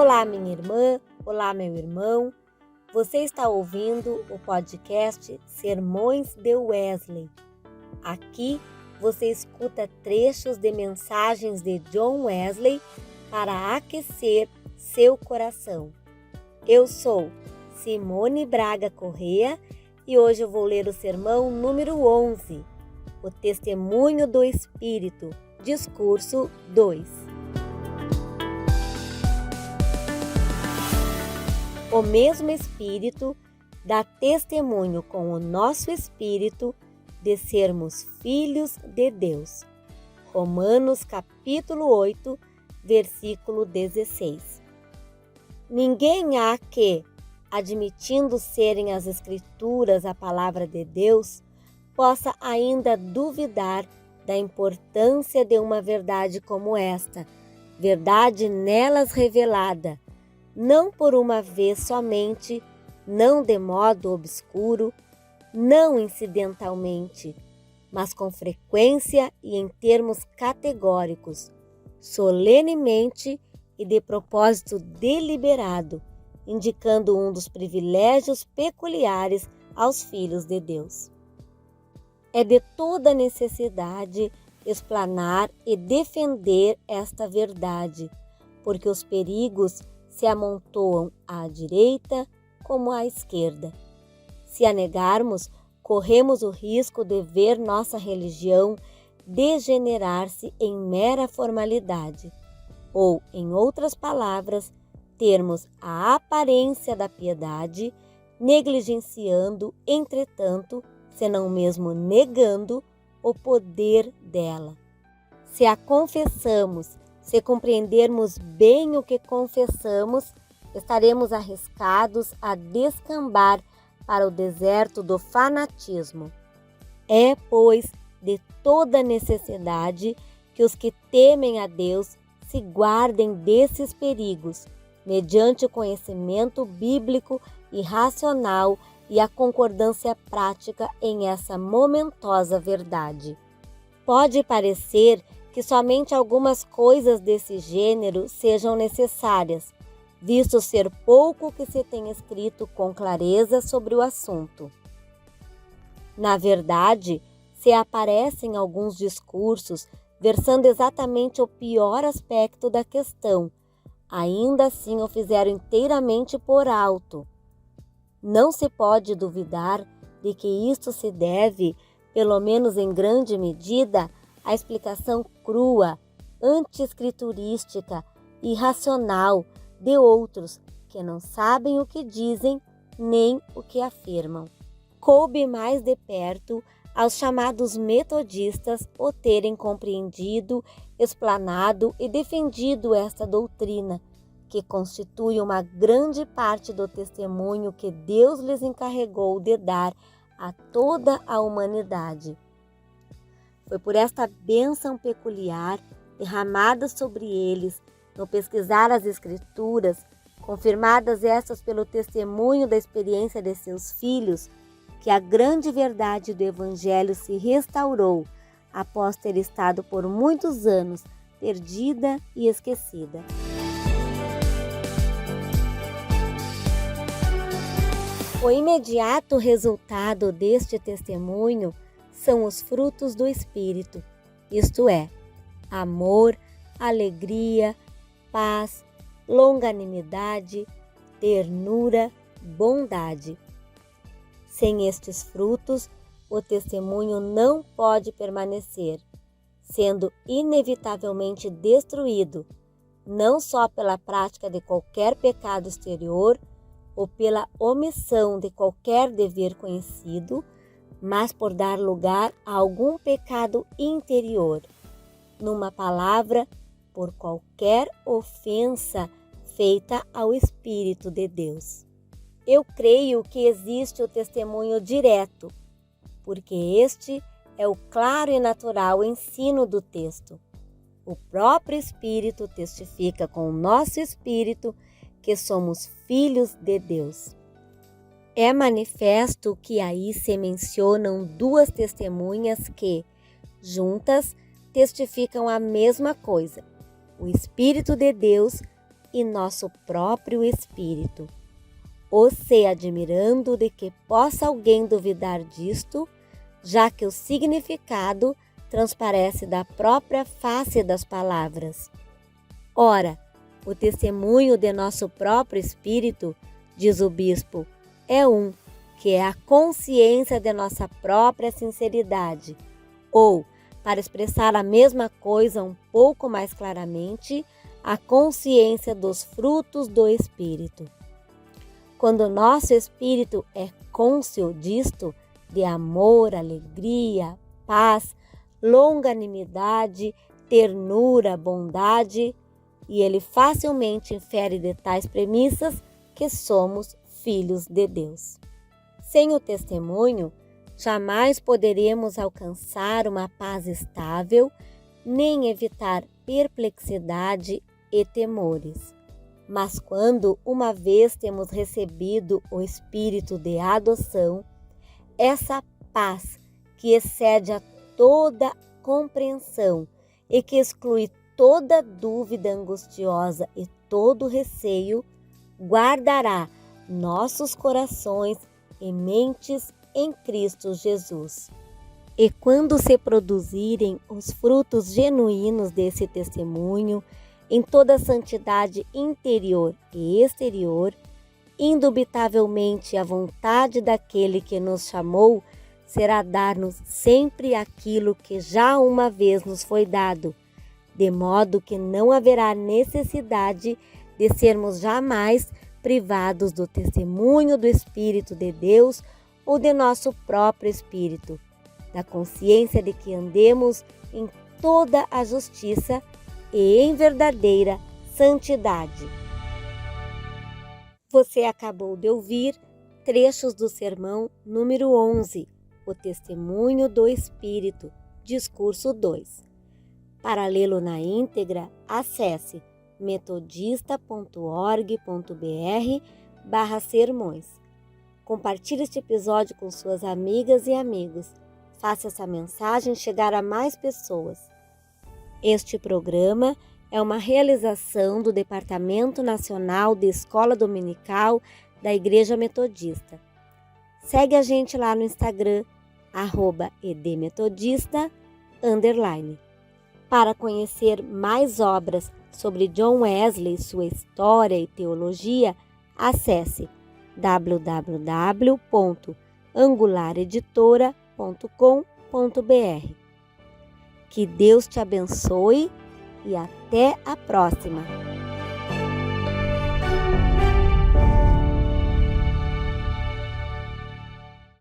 Olá, minha irmã, olá, meu irmão. Você está ouvindo o podcast Sermões de Wesley. Aqui você escuta trechos de mensagens de John Wesley para aquecer seu coração. Eu sou Simone Braga Corrêa e hoje eu vou ler o sermão número 11, o Testemunho do Espírito, discurso 2. O mesmo Espírito dá testemunho com o nosso espírito de sermos filhos de Deus. Romanos capítulo 8, versículo 16. Ninguém há que, admitindo serem as Escrituras a palavra de Deus, possa ainda duvidar da importância de uma verdade como esta, verdade nelas revelada, não por uma vez somente, não de modo obscuro, não incidentalmente, mas com frequência e em termos categóricos, solenemente e de propósito deliberado, indicando um dos privilégios peculiares aos filhos de Deus. É de toda necessidade explanar e defender esta verdade, porque os perigos se amontoam à direita como à esquerda. Se a negarmos, corremos o risco de ver nossa religião degenerar-se em mera formalidade, ou, em outras palavras, termos a aparência da piedade, negligenciando, entretanto, se não mesmo negando, o poder dela. Se a confessamos, se compreendermos bem o que confessamos, estaremos arriscados a descambar para o deserto do fanatismo. É, pois, de toda necessidade que os que temem a Deus se guardem desses perigos, mediante o conhecimento bíblico e racional e a concordância prática em essa momentosa verdade. Pode parecer que somente algumas coisas desse gênero sejam necessárias, visto ser pouco que se tem escrito com clareza sobre o assunto. Na verdade, se aparecem alguns discursos versando exatamente o pior aspecto da questão, ainda assim o fizeram inteiramente por alto. Não se pode duvidar de que isto se deve, pelo menos em grande medida, à explicação crua, anti-escriturística e irracional de outros que não sabem o que dizem nem o que afirmam. Coube mais de perto aos chamados metodistas o terem compreendido, explanado e defendido esta doutrina, que constitui uma grande parte do testemunho que Deus lhes encarregou de dar a toda a humanidade. Foi por esta bênção peculiar derramada sobre eles no pesquisar as Escrituras, confirmadas estas pelo testemunho da experiência de seus filhos, que a grande verdade do Evangelho se restaurou após ter estado por muitos anos perdida e esquecida. O imediato resultado deste testemunho são os frutos do Espírito, isto é, amor, alegria, paz, longanimidade, ternura, bondade. Sem estes frutos, o testemunho não pode permanecer, sendo inevitavelmente destruído, não só pela prática de qualquer pecado exterior ou pela omissão de qualquer dever conhecido, mas por dar lugar a algum pecado interior. Numa palavra, por qualquer ofensa feita ao Espírito de Deus. Eu creio que existe o testemunho direto, porque este é o claro e natural ensino do texto. O próprio Espírito testifica com o nosso espírito que somos filhos de Deus. É manifesto que aí se mencionam duas testemunhas que, juntas, testificam a mesma coisa. O Espírito de Deus e nosso próprio espírito. Se admirando de que possa alguém duvidar disto, já que o significado transparece da própria face das palavras. Ora, o testemunho de nosso próprio espírito, diz o bispo, é que é a consciência de nossa própria sinceridade, ou, para expressar a mesma coisa um pouco mais claramente, a consciência dos frutos do Espírito. Quando nosso espírito é cônscio disto, de amor, alegria, paz, longanimidade, ternura, bondade, e ele facilmente infere de tais premissas que somos filhos de Deus. Sem o testemunho, jamais poderemos alcançar uma paz estável, nem evitar perplexidade e temores. Mas quando uma vez temos recebido o espírito de adoção, essa paz que excede a toda compreensão e que exclui toda dúvida angustiosa e todo receio, guardará nossos corações e mentes em Cristo Jesus. E quando se produzirem os frutos genuínos desse testemunho, em toda a santidade interior e exterior, indubitavelmente a vontade daquele que nos chamou será dar-nos sempre aquilo que já uma vez nos foi dado, de modo que não haverá necessidade de sermos jamais privados do testemunho do Espírito de Deus ou de nosso próprio espírito, da consciência de que andemos em toda a justiça e em verdadeira santidade. Você acabou de ouvir trechos do sermão número 11, o testemunho do Espírito, discurso 2. Para lê-lo na íntegra, acesse metodista.org.br/sermões. Compartilhe este episódio com suas amigas e amigos. Faça essa mensagem chegar a mais pessoas. Este programa é uma realização do Departamento Nacional de Escola Dominical da Igreja Metodista. Segue a gente lá no Instagram, @edmetodista_. Para conhecer mais obras sobre John Wesley, sua história e teologia, acesse www.angulareditora.com.br. Que Deus te abençoe e até a próxima!